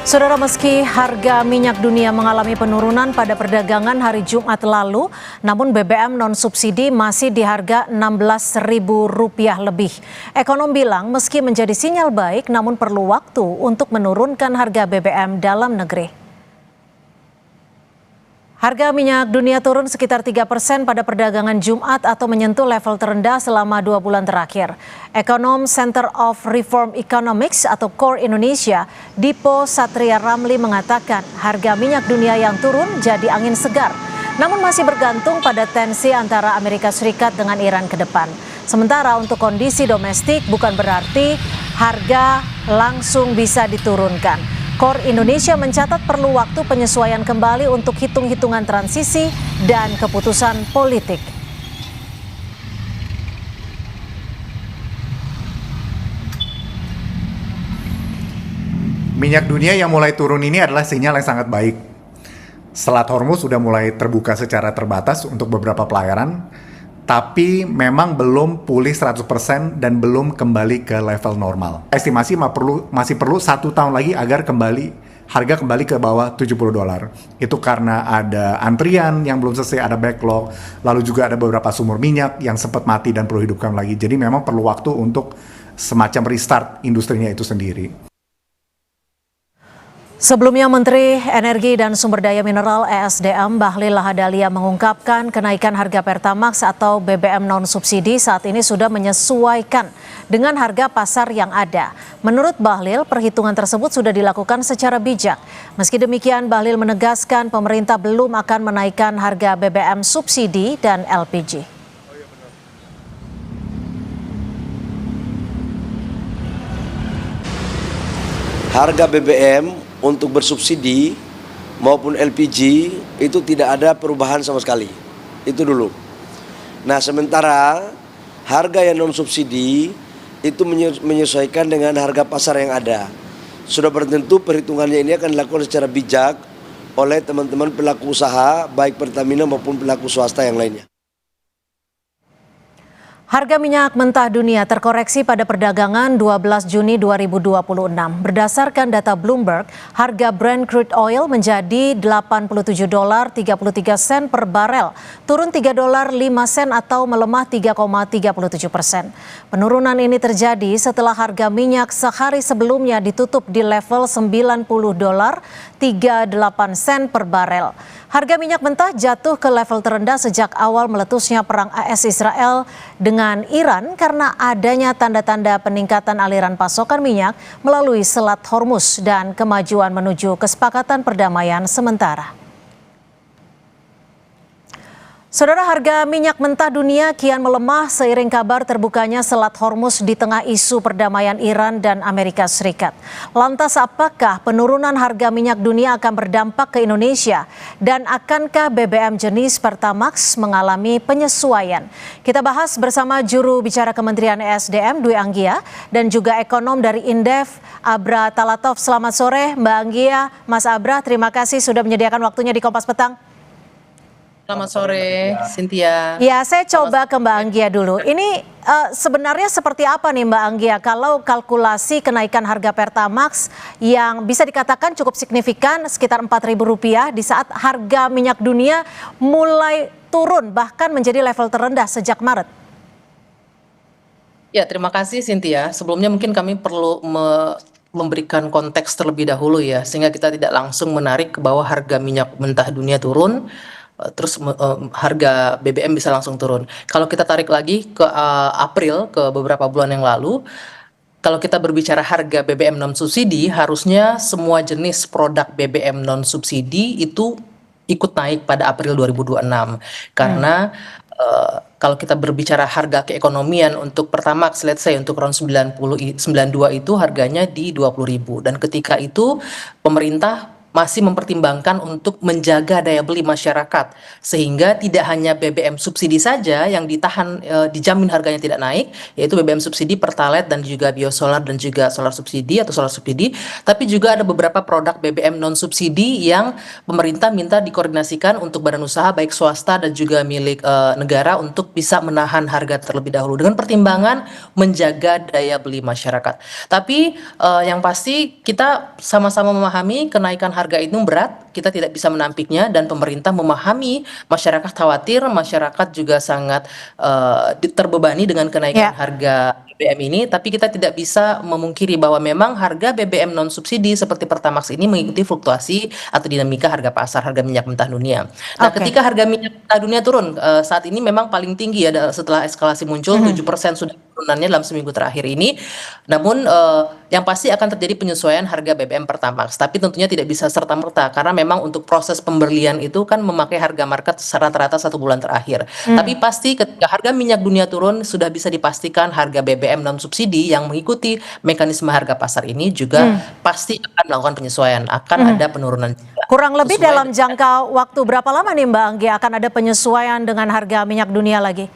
Saudara, meski harga minyak dunia mengalami penurunan pada perdagangan hari Jumat lalu, namun BBM non-subsidi masih di harga Rp16.000 lebih. Ekonom bilang meski menjadi sinyal baik, namun perlu waktu untuk menurunkan harga BBM dalam negeri. Harga minyak dunia turun sekitar 3% pada perdagangan Jumat atau menyentuh level terendah selama 2 bulan terakhir. Ekonom Center of Reform Economics atau CORE Indonesia, Dipo Satria Ramli mengatakan harga minyak dunia yang turun jadi angin segar. Namun masih bergantung pada tensi antara Amerika Serikat dengan Iran ke depan. Sementara untuk kondisi domestik bukan berarti harga langsung bisa diturunkan. CORE Indonesia mencatat perlu waktu penyesuaian kembali untuk hitung-hitungan transisi dan keputusan politik. Minyak dunia yang mulai turun ini adalah sinyal yang sangat baik. Selat Hormuz sudah mulai terbuka secara terbatas untuk beberapa pelayaran, tapi memang belum pulih 100% dan belum kembali ke level normal. Estimasi masih perlu 1 tahun lagi agar harga kembali ke bawah $70. Itu karena ada antrian yang belum selesai, ada backlog, lalu juga ada beberapa sumur minyak yang sempat mati dan perlu hidupkan lagi. Jadi memang perlu waktu untuk semacam restart industrinya itu sendiri. Sebelumnya, Menteri Energi dan Sumber Daya Mineral (ESDM) Bahlil Lahadalia mengungkapkan kenaikan harga Pertamax atau BBM non-subsidi saat ini sudah menyesuaikan dengan harga pasar yang ada. Menurut Bahlil, perhitungan tersebut sudah dilakukan secara bijak. Meski demikian, Bahlil menegaskan pemerintah belum akan menaikkan harga BBM subsidi dan LPG. Harga BBM untuk bersubsidi maupun LPG itu tidak ada perubahan sama sekali. Itu dulu. Nah, sementara harga yang non subsidi itu menyesuaikan dengan harga pasar yang ada. Sudah bertentu perhitungannya ini akan dilakukan secara bijak oleh teman-teman pelaku usaha baik Pertamina maupun pelaku swasta yang lainnya. Harga minyak mentah dunia terkoreksi pada perdagangan 12 Juni 2026. Berdasarkan data Bloomberg, harga Brent crude oil menjadi $87.33 per barel, turun $3.05 atau melemah 3,37%. Penurunan ini terjadi setelah harga minyak sehari sebelumnya ditutup di level $90.38 per barel. Harga minyak mentah jatuh ke level terendah sejak awal meletusnya perang AS Israel dengan Iran karena adanya tanda-tanda peningkatan aliran pasokan minyak melalui Selat Hormuz dan kemajuan menuju kesepakatan perdamaian sementara. Saudara, harga minyak mentah dunia kian melemah seiring kabar terbukanya Selat Hormuz di tengah isu perdamaian Iran dan Amerika Serikat. Lantas apakah penurunan harga minyak dunia akan berdampak ke Indonesia? Dan akankah BBM jenis Pertamax mengalami penyesuaian? Kita bahas bersama juru bicara Kementerian ESDM Dwi Anggia dan juga ekonom dari Indef Abra Talatov. Selamat sore Mbak Anggia, Mas Abra, terima kasih sudah menyediakan waktunya di Kompas Petang. Selamat sore, Cynthia. Ya, saya coba ke Mbak Anggia dulu. Ini sebenarnya seperti apa nih Mbak Anggia kalau kalkulasi kenaikan harga Pertamax yang bisa dikatakan cukup signifikan sekitar Rp4.000 di saat harga minyak dunia mulai turun bahkan menjadi level terendah sejak Maret? Ya, terima kasih Cynthia. Sebelumnya mungkin kami perlu memberikan konteks terlebih dahulu ya, sehingga kita tidak langsung menarik ke bawah harga minyak mentah dunia turun, terus harga BBM bisa langsung turun. Kalau kita tarik lagi ke April, ke beberapa bulan yang lalu, kalau kita berbicara harga BBM non subsidi, harusnya semua jenis produk BBM non subsidi itu ikut naik pada April 2026. Karena kalau kita berbicara harga keekonomian untuk Pertamax, let's say untuk tahun 92 itu harganya di 20.000. Dan ketika itu pemerintah masih mempertimbangkan untuk menjaga daya beli masyarakat, sehingga tidak hanya BBM subsidi saja yang ditahan, dijamin harganya tidak naik, yaitu BBM subsidi Pertalite dan juga biosolar dan juga solar subsidi atau solar subsidi, tapi juga ada beberapa produk BBM non subsidi yang pemerintah minta dikoordinasikan untuk badan usaha baik swasta dan juga milik negara untuk bisa menahan harga terlebih dahulu dengan pertimbangan menjaga daya beli masyarakat. Tapi yang pasti kita sama-sama memahami kenaikan harga itu berat, kita tidak bisa menampiknya dan pemerintah memahami masyarakat khawatir, masyarakat juga sangat terbebani dengan kenaikan harga BBM ini, tapi kita tidak bisa memungkiri bahwa memang harga BBM non subsidi seperti Pertamax ini mengikuti fluktuasi atau dinamika harga pasar, harga minyak mentah dunia. Nah, ketika harga minyak mentah dunia turun, saat ini memang paling tinggi ya setelah eskalasi muncul, 7% sudah turunannya dalam seminggu terakhir ini. Namun yang pasti akan terjadi penyesuaian harga BBM Pertamax, tapi tentunya tidak bisa serta-merta karena memang untuk proses pembelian itu kan memakai harga market rata-rata 1 bulan terakhir. Tapi pasti ketika harga minyak dunia turun sudah bisa dipastikan harga BBM non subsidi yang mengikuti mekanisme harga pasar ini juga pasti akan melakukan penyesuaian, akan ada penurunan juga. Kurang lebih dalam jangka waktu berapa lama nih Mbak Anggi akan ada penyesuaian dengan harga minyak dunia lagi?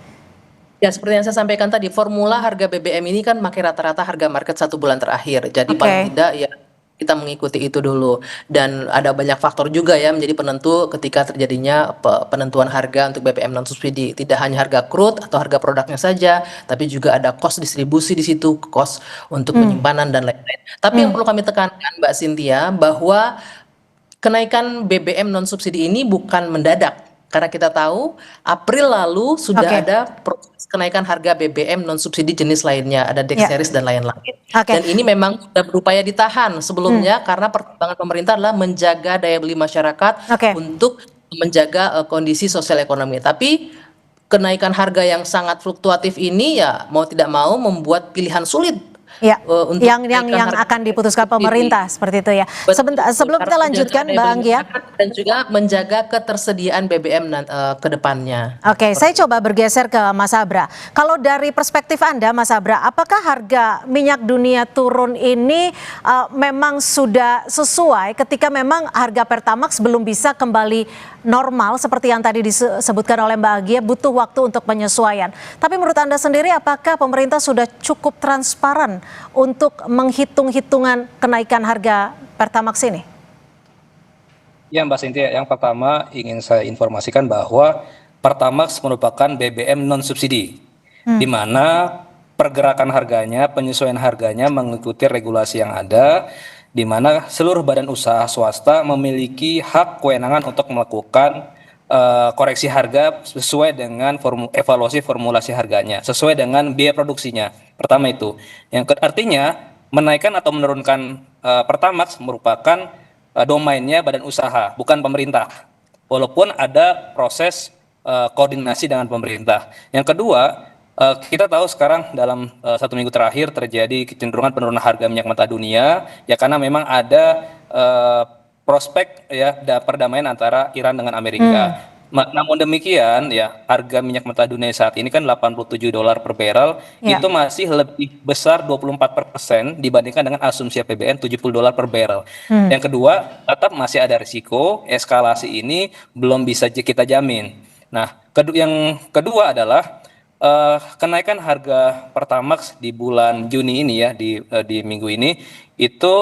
Ya, seperti yang saya sampaikan tadi, formula harga BBM ini kan pakai rata-rata harga market 1 bulan terakhir. Jadi paling tidak ya kita mengikuti itu dulu. Dan ada banyak faktor juga ya menjadi penentu ketika terjadinya penentuan harga untuk BBM non subsidi. Tidak hanya harga crude atau harga produknya saja, tapi juga ada cost distribusi di situ, cost untuk penyimpanan dan lain-lain. Tapi yang perlu kami tekankan Mbak Cynthia bahwa kenaikan BBM non subsidi ini bukan mendadak. Karena kita tahu April lalu sudah ada proses kenaikan harga BBM non subsidi jenis lainnya, ada Dexeris dan lain-lain. Dan ini memang sudah berupaya ditahan sebelumnya karena pertimbangan pemerintah adalah menjaga daya beli masyarakat untuk menjaga kondisi sosial ekonomi. Tapi kenaikan harga yang sangat fluktuatif ini ya mau tidak mau membuat pilihan sulit. Untuk yang akan diputuskan pemerintah seperti itu ya. Sebelum kita lanjutkan Mbak Anggi ya. Dan juga menjaga ketersediaan BBM ke depannya. Oke, saya coba bergeser ke Mas Abra. Kalau dari perspektif Anda Mas Abra, apakah harga minyak dunia turun ini memang sudah sesuai ketika memang harga Pertamax belum bisa kembali normal seperti yang tadi disebutkan oleh Mbak Anggi, butuh waktu untuk penyesuaian. Tapi menurut Anda sendiri apakah pemerintah sudah cukup transparan untuk menghitung-hitungan kenaikan harga Pertamax ini? Ya Mbak Cynthia, yang pertama ingin saya informasikan bahwa Pertamax merupakan BBM non subsidi, di mana pergerakan harganya, penyesuaian harganya mengikuti regulasi yang ada, di mana seluruh badan usaha swasta memiliki hak kewenangan untuk melakukan koreksi harga sesuai dengan evaluasi formulasi harganya, sesuai dengan biaya produksinya. Pertama itu. Yang artinya menaikkan atau menurunkan Pertamax merupakan domainnya badan usaha, bukan pemerintah. Walaupun ada proses koordinasi dengan pemerintah. Yang kedua, kita tahu sekarang dalam 1 minggu terakhir terjadi kecenderungan penurunan harga minyak mentah dunia, ya karena memang ada prospek ya perdamaian antara Iran dengan Amerika. Namun demikian ya harga minyak mentah dunia saat ini kan $87 per barrel, itu masih lebih besar 24% dibandingkan dengan asumsi APBN $70 per barrel. Yang kedua, tetap masih ada risiko eskalasi ini belum bisa kita jamin. Nah, yang kedua adalah kenaikan harga Pertamax di bulan Juni ini ya di minggu ini itu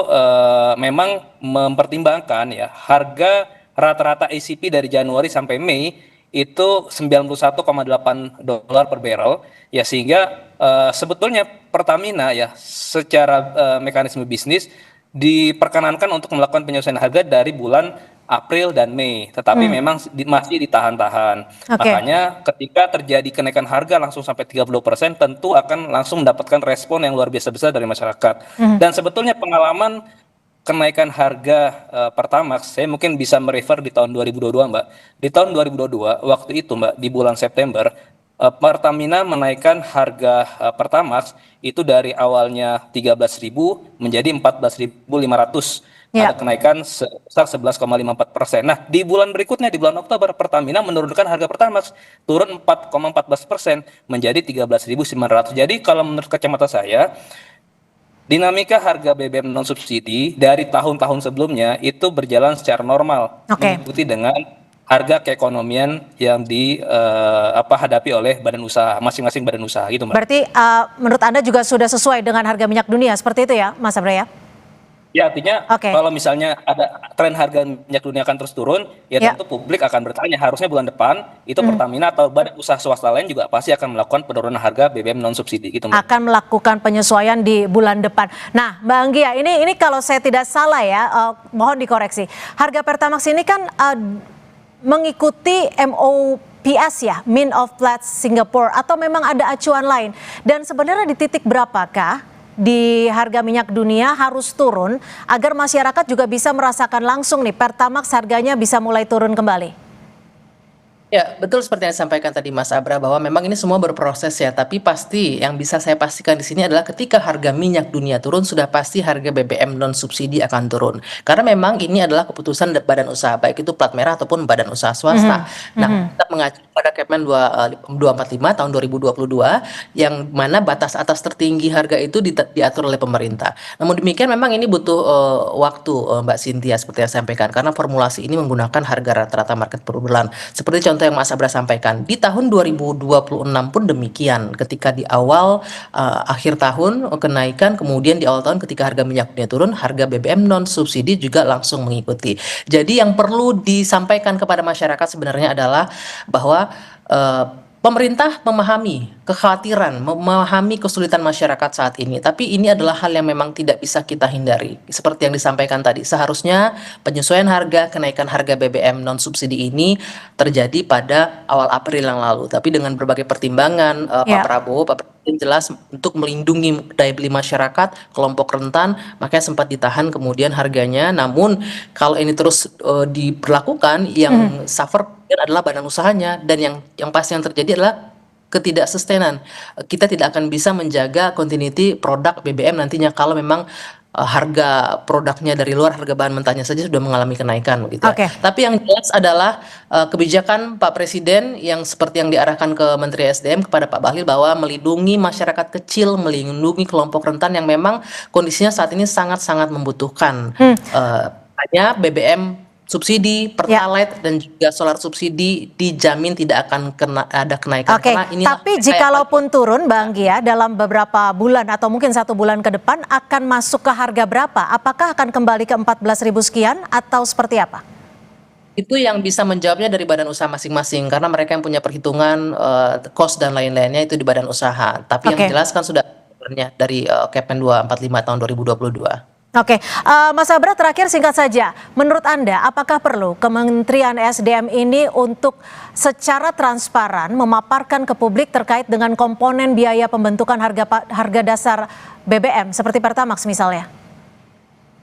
memang mempertimbangkan ya harga rata-rata ACP dari Januari sampai Mei itu $91,8 per barrel ya, sehingga sebetulnya Pertamina ya secara mekanisme bisnis diperkenankan untuk melakukan penyesuaian harga dari bulan April dan Mei, tetapi memang masih ditahan-tahan. Makanya ketika terjadi kenaikan harga langsung sampai 30%, tentu akan langsung mendapatkan respon yang luar biasa besar dari masyarakat. Dan sebetulnya pengalaman kenaikan harga Pertamax, saya mungkin bisa merefer di tahun 2022, Mbak. Di tahun 2022, waktu itu, Mbak, di bulan September, Pertamina menaikkan harga Pertamax itu dari awalnya 13.000 menjadi 14.500. Ada kenaikan sebesar 11,54%. Nah, di bulan berikutnya, di bulan Oktober, Pertamina menurunkan harga Pertamax turun 4,14% menjadi 13.900. Jadi kalau menurut kacamata saya, dinamika harga BBM non subsidi dari tahun-tahun sebelumnya itu berjalan secara normal, Oke. mengikuti dengan harga keekonomian yang hadapi oleh badan usaha, masing-masing badan usaha gitu, Mbak. Berarti menurut Anda juga sudah sesuai dengan harga minyak dunia, seperti itu ya, Mas Abra ya? Ya, artinya Oke. kalau misalnya ada tren harga minyak dunia akan terus turun, ya Ya. tentu publik akan bertanya, harusnya bulan depan itu Pertamina atau badan usaha swasta lain juga pasti akan melakukan penurunan harga BBM non subsidi gitu, Mbak. Akan melakukan penyesuaian di bulan depan. Nah, Mbak Anggia, ini kalau saya tidak salah ya, mohon dikoreksi. Harga Pertamax ini kan mengikuti MOPS ya, Mean of Platts Singapore, atau memang ada acuan lain? Dan sebenarnya di titik berapakah di harga minyak dunia harus turun agar masyarakat juga bisa merasakan langsung nih Pertamax harganya bisa mulai turun kembali? Ya, betul seperti yang disampaikan tadi Mas Abra bahwa memang ini semua berproses ya, tapi pasti yang bisa saya pastikan di sini adalah ketika harga minyak dunia turun, sudah pasti harga BBM non subsidi akan turun. Karena memang ini adalah keputusan badan usaha, baik itu plat merah ataupun badan usaha swasta. Nah, kita mengacu pada Kepmen 245 tahun 2022 yang mana batas atas tertinggi harga itu diatur oleh pemerintah. Namun demikian memang ini butuh waktu, Mbak Cynthia, seperti yang saya sampaikan, karena formulasi ini menggunakan harga rata-rata market per bulan. Seperti contoh yang Mas Abra sampaikan, di tahun 2026 pun demikian. Ketika di awal akhir tahun kenaikan, kemudian di awal tahun ketika harga minyak dunia turun, harga BBM non subsidi juga langsung mengikuti. Jadi yang perlu disampaikan kepada masyarakat sebenarnya adalah bahwa pemerintah memahami kekhawatiran, memahami kesulitan masyarakat saat ini. Tapi ini adalah hal yang memang tidak bisa kita hindari. Seperti yang disampaikan tadi, seharusnya penyesuaian harga, kenaikan harga BBM non subsidi ini terjadi pada awal April yang lalu. Tapi dengan berbagai pertimbangan Pak Prabowo, Pak Presiden jelas untuk melindungi daya beli masyarakat, kelompok rentan, makanya sempat ditahan kemudian harganya. Namun kalau ini terus diberlakukan, yang suffer adalah badan usahanya, dan yang pasti yang terjadi adalah ketidaksustainan. Kita tidak akan bisa menjaga continuity produk BBM nantinya kalau memang harga produknya dari luar, harga bahan mentahnya saja sudah mengalami kenaikan gitu. Oke. Tapi yang jelas adalah kebijakan Pak Presiden yang seperti yang diarahkan ke Menteri SDM kepada Pak Bahlil bahwa melindungi masyarakat kecil, melindungi kelompok rentan yang memang kondisinya saat ini sangat-sangat membutuhkan hanya BBM subsidi, Pertalite dan juga solar subsidi dijamin tidak akan ada kenaikan. Oke, Karena inilah tapi jikalaupun turun Mbak Anggia dalam beberapa bulan atau mungkin 1 bulan ke depan akan masuk ke harga berapa? Apakah akan kembali ke 14.000 sekian atau seperti apa? itu yang bisa menjawabnya dari badan usaha masing-masing, karena mereka yang punya perhitungan cost dan lain-lainnya itu di badan usaha. Tapi yang jelas kan sudah dari Kepmen 245 tahun 2022. Oke, Mas Abra, terakhir singkat saja. Menurut Anda, apakah perlu Kementerian SDM ini untuk secara transparan memaparkan ke publik terkait dengan komponen biaya pembentukan harga dasar BBM seperti Pertamax misalnya?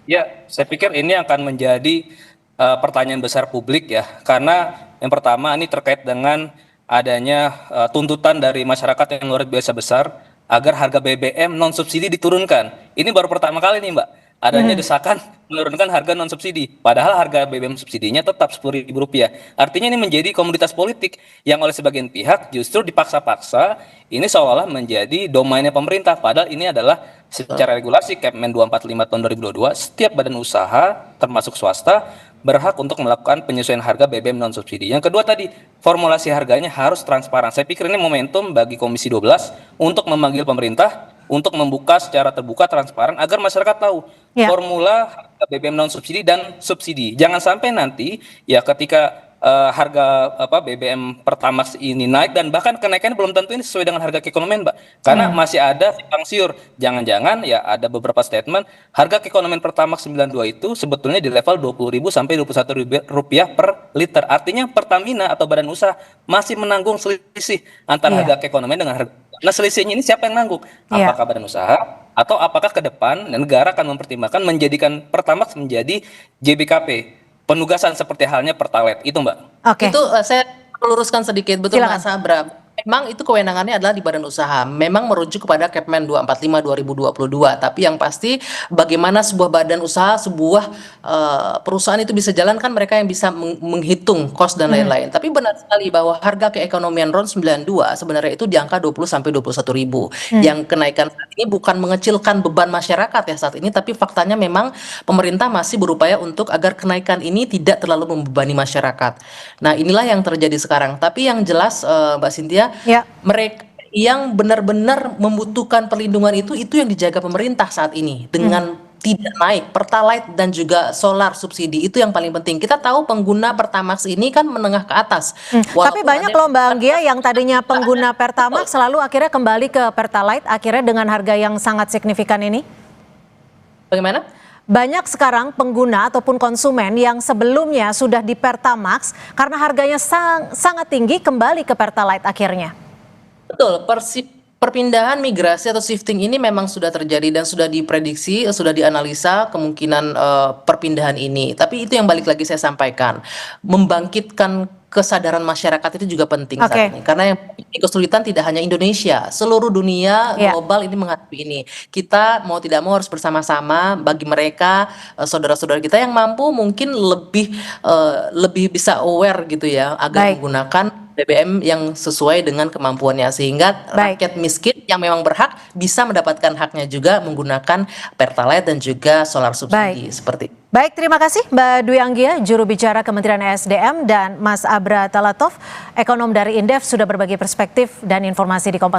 Ya, saya pikir ini akan menjadi pertanyaan besar publik ya, karena yang pertama ini terkait dengan adanya tuntutan dari masyarakat yang luar biasa besar agar harga BBM non subsidi diturunkan. Ini baru pertama kali nih, Mbak. Adanya desakan menurunkan harga non subsidi, padahal harga BBM subsidinya tetap Rp10.000. Artinya ini menjadi komoditas politik yang oleh sebagian pihak justru dipaksa-paksa ini seolah menjadi domainnya pemerintah, padahal ini adalah secara regulasi Kepmen 245 tahun 2022 setiap badan usaha termasuk swasta berhak untuk melakukan penyesuaian harga BBM non subsidi. Yang kedua tadi, formulasi harganya harus transparan. Saya pikir ini momentum bagi Komisi 12 untuk memanggil pemerintah untuk membuka secara terbuka, transparan, agar masyarakat tahu formula harga BBM non subsidi dan subsidi. Jangan sampai nanti ya ketika harga BBM Pertamax ini naik dan bahkan kenaikannya belum tentu ini sesuai dengan harga keekonomian, Mbak. Karena masih ada simpang siur. Jangan-jangan ya ada beberapa statement harga keekonomian Pertamax 92 itu sebetulnya di level Rp20.000 sampai Rp21.000 per liter. Artinya Pertamina atau badan usaha masih menanggung selisih antara harga keekonomian dengan harga. Nah, selisihnya ini siapa yang nanggung? Apakah badan usaha atau apakah ke depan negara akan mempertimbangkan menjadikan Pertamax menjadi JBKP? Penugasan seperti halnya Pertalite itu, Mbak. Oke. Itu saya meluruskan sedikit, betul Mas Abra. memang itu kewenangannya adalah di badan usaha. Memang merujuk kepada Kepmen 245 2022. Tapi yang pasti bagaimana sebuah badan usaha, sebuah perusahaan itu bisa jalan kan mereka yang bisa menghitung cost dan lain-lain. Tapi benar sekali bahwa harga keekonomian RON 92 sebenarnya itu di angka 20 sampai 21 ribu. Yang kenaikan saat ini bukan mengecilkan beban masyarakat ya saat ini, tapi faktanya memang pemerintah masih berupaya untuk agar kenaikan ini tidak terlalu membebani masyarakat. Nah, inilah yang terjadi sekarang. Tapi yang jelas Mbak Cynthia, Ya. mereka yang benar-benar membutuhkan perlindungan itu yang dijaga pemerintah saat ini dengan tidak naik Pertalite dan juga solar subsidi, itu yang paling penting. Kita tahu pengguna Pertamax ini kan menengah ke atas. Tapi Walaupun banyak ada- loh Mbak Anggia yang tadinya pengguna Pertamax selalu akhirnya kembali ke Pertalite akhirnya dengan harga yang sangat signifikan ini. Bagaimana? Banyak sekarang pengguna ataupun konsumen yang sebelumnya sudah di Pertamax karena harganya sangat tinggi kembali ke Pertalite akhirnya. Betul, perpindahan migrasi atau shifting ini memang sudah terjadi dan sudah diprediksi, sudah dianalisa kemungkinan perpindahan ini. Tapi itu yang balik lagi saya sampaikan, membangkitkan kesadaran masyarakat itu juga penting Oke. saat ini. Karena yang kesulitan tidak hanya Indonesia, seluruh dunia Ya. global ini menghadapi ini. Kita mau tidak mau harus bersama-sama. Bagi mereka saudara-saudara kita yang mampu mungkin lebih bisa aware gitu ya agar Baik. menggunakan BBM yang sesuai dengan kemampuannya sehingga Baik. rakyat miskin yang memang berhak bisa mendapatkan haknya juga menggunakan Pertalite dan juga solar subsidi seperti itu. Baik, terima kasih Mbak Dwi Anggia, juru bicara Kementerian ESDM, dan Mas Abra Talatov, ekonom dari Indef, sudah berbagi perspektif dan informasi di Kompas.